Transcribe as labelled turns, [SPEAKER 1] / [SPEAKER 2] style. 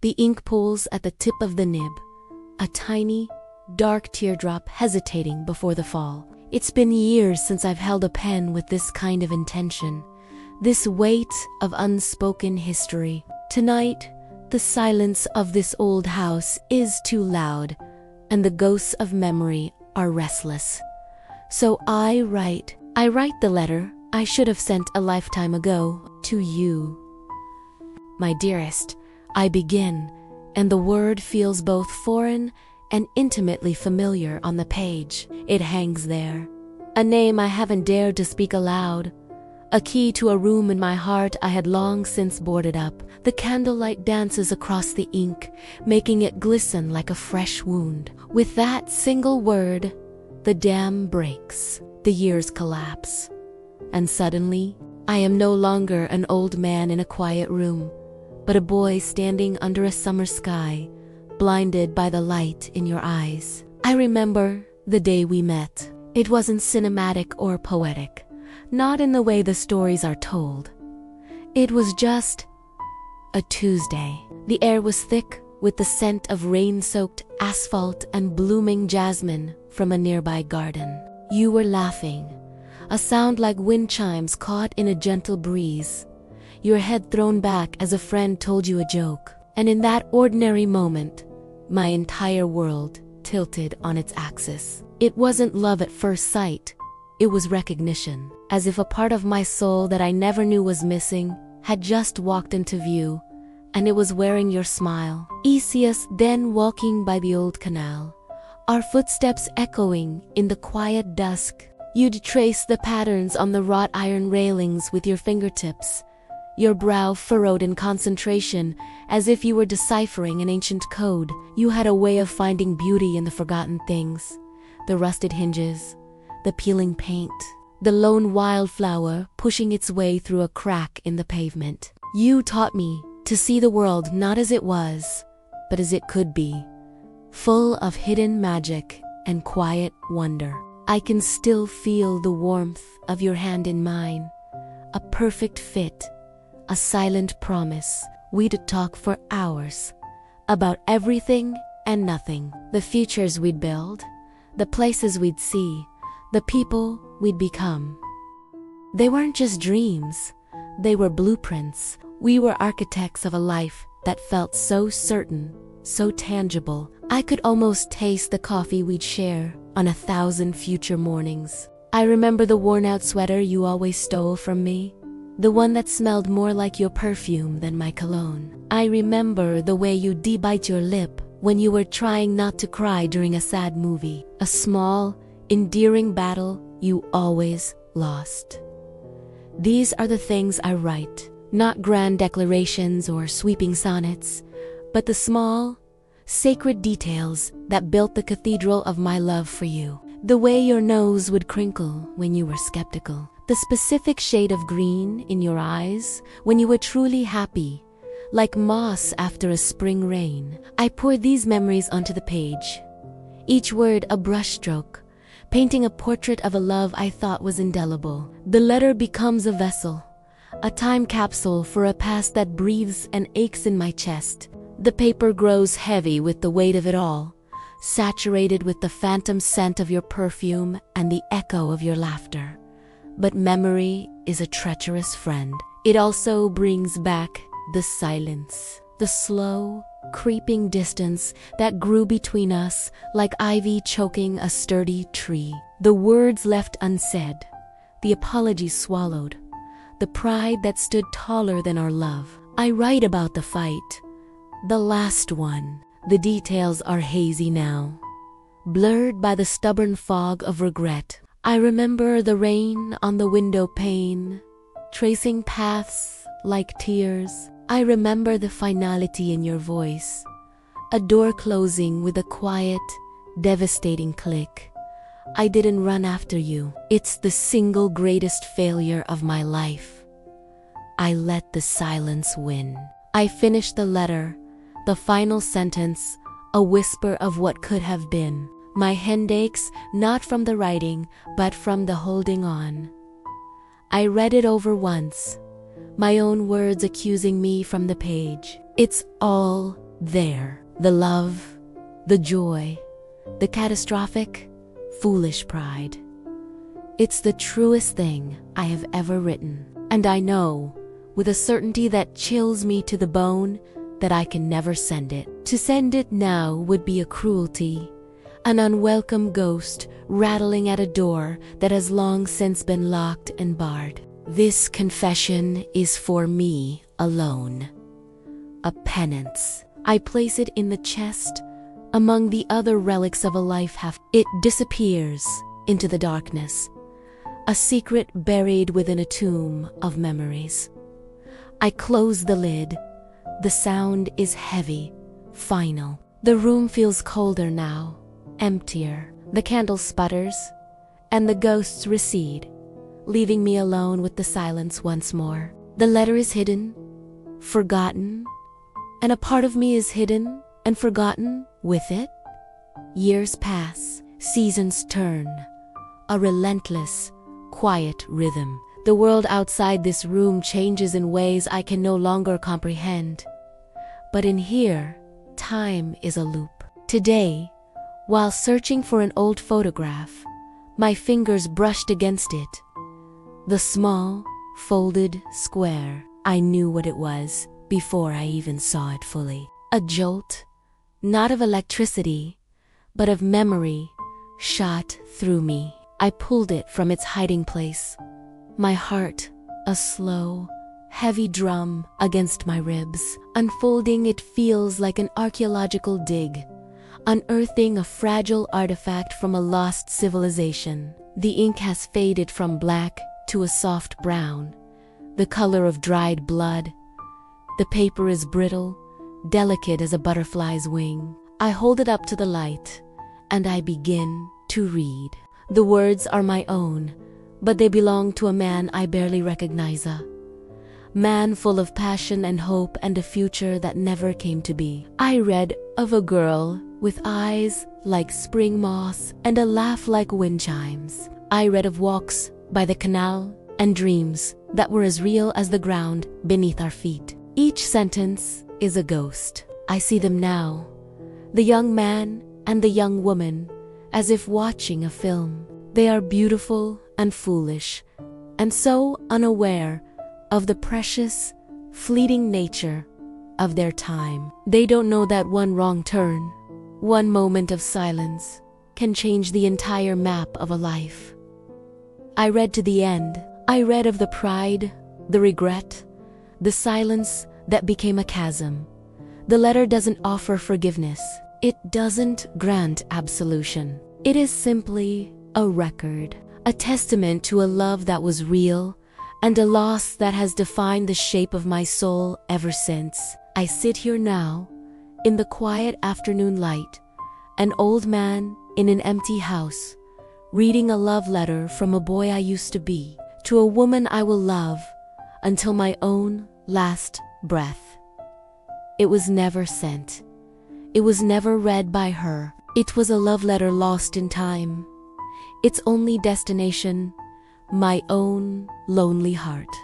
[SPEAKER 1] The ink pools at the tip of the nib, a tiny, dark teardrop hesitating before the fall. It's been years since I've held a pen with this kind of intention, this weight of unspoken history. Tonight, the silence of this old house is too loud, and the ghosts of memory are restless. So I write the letter I should have sent a lifetime ago to you. My dearest, I begin, and the word feels both foreign and intimately familiar on the page. It hangs there, a name I haven't dared to speak aloud, a key to a room in my heart I had long since boarded up. The candlelight dances across the ink, making it glisten like a fresh wound. With that single word, the dam breaks, the years collapse, and suddenly, I am no longer an old man in a quiet room, but a boy standing under a summer sky, blinded by the light in your eyes. I remember the day we met. It wasn't cinematic or poetic, not in the way the stories are told. It was just a Tuesday. The air was thick with the scent of rain-soaked asphalt and blooming jasmine from a nearby garden. You were laughing, a sound like wind chimes caught in a gentle breeze, your head thrown back as a friend told you a joke. And in that ordinary moment, my entire world tilted on its axis. It wasn't love at first sight, it was recognition, as if a part of my soul that I never knew was missing had just walked into view, and it was wearing your smile. Easius then walking by the old canal, our footsteps echoing in the quiet dusk. You'd trace the patterns on the wrought iron railings with your fingertips, your brow furrowed in concentration as if you were deciphering an ancient code. You had a way of finding beauty in the forgotten things, the rusted hinges, the peeling paint, the lone wildflower pushing its way through a crack in the pavement. You taught me to see the world not as it was, but as it could be, full of hidden magic and quiet wonder. I can still feel the warmth of your hand in mine, a perfect fit, a silent promise. We'd talk for hours, about everything and nothing, the futures we'd build, the places we'd see, the people we'd become. They weren't just dreams, they were blueprints. We were architects of a life that felt so certain, so tangible. I could almost taste the coffee we'd share on 1,000 future mornings. I remember the worn-out sweater you always stole from me, the one that smelled more like your perfume than my cologne. I remember the way you debite your lip when you were trying not to cry during a sad movie, a small, endearing battle you always lost. These are the things I write, not grand declarations or sweeping sonnets, but the small, sacred details that built the cathedral of my love for you. The way your nose would crinkle when you were skeptical, the specific shade of green in your eyes when you were truly happy, like moss after a spring rain. I poured these memories onto the page, each word a brushstroke, painting a portrait of a love I thought was indelible. The letter becomes a vessel, a time capsule for a past that breathes and aches in my chest. The paper grows heavy with the weight of it all, saturated with the phantom scent of your perfume and the echo of your laughter. But memory is a treacherous friend. It also brings back the silence, the slow, creeping distance that grew between us like ivy choking a sturdy tree. The words left unsaid, the apologies swallowed, the pride that stood taller than our love. I write about the fight, the last one. The details are hazy now, blurred by the stubborn fog of regret. I remember the rain on the window pane, tracing paths like tears. I remember the finality in your voice, a door closing with a quiet, devastating click. I didn't run after you. It's the single greatest failure of my life. I let the silence win. I finished the letter, the final sentence, a whisper of what could have been. My hand aches not from the writing, but from the holding on. I read it over once, my own words accusing me from the page. It's all There, the love, the joy, the catastrophic, foolish pride. It's the truest thing I have ever written, and I know, with a certainty that chills me to the bone, that I can never send it. To send it now would be a cruelty, an unwelcome ghost rattling at a door that has long since been locked and barred. This confession is for me alone. A penance. I place it in the chest among the other relics of a life it disappears into the darkness, a secret buried within a tomb of memories. I close the lid. The sound is heavy, final. The room feels colder now, emptier. The candle sputters, and the ghosts recede, leaving me alone with the silence once more. The letter is hidden, forgotten, and a part of me is hidden and forgotten with it. Years pass, seasons turn, a relentless, quiet rhythm. The world outside this room changes in ways I can no longer comprehend. But in here, time is a loop. Today, while searching for an old photograph, my fingers brushed against it. The small, folded square. I knew what it was before I even saw it fully. A jolt, not of electricity, but of memory, shot through me. I pulled it from its hiding place. My heart, a slow, heavy drum against my ribs. Unfolding, it feels like an archaeological dig, unearthing a fragile artifact from a lost civilization. The ink has faded from black to a soft brown, the color of dried blood. The paper is brittle, delicate as a butterfly's wing. I hold it up to the light, and I begin to read. The words are my own, but they belong to a man I barely recognize. A man full of passion and hope and a future that never came to be. I read of a girl with eyes like spring moss and a laugh like wind chimes. I read of walks by the canal and dreams that were as real as the ground beneath our feet. Each sentence is a ghost. I see them now, the young man and the young woman, as if watching a film. They are beautiful and foolish, and so unaware of the precious, fleeting nature of their time. They don't know that one wrong turn, one moment of silence, can change the entire map of a life. I read to the end. I read of the pride, the regret, the silence that became a chasm. The letter doesn't offer forgiveness. It doesn't grant absolution. It is simply a record, a testament to a love that was real and a loss that has defined the shape of my soul ever since. I sit here now, in the quiet afternoon light, an old man in an empty house, reading a love letter from a boy I used to be, to a woman I will love until my own last breath. It was never sent. It was never read by her. It was a love letter lost in time. Its only destination, my own lonely heart.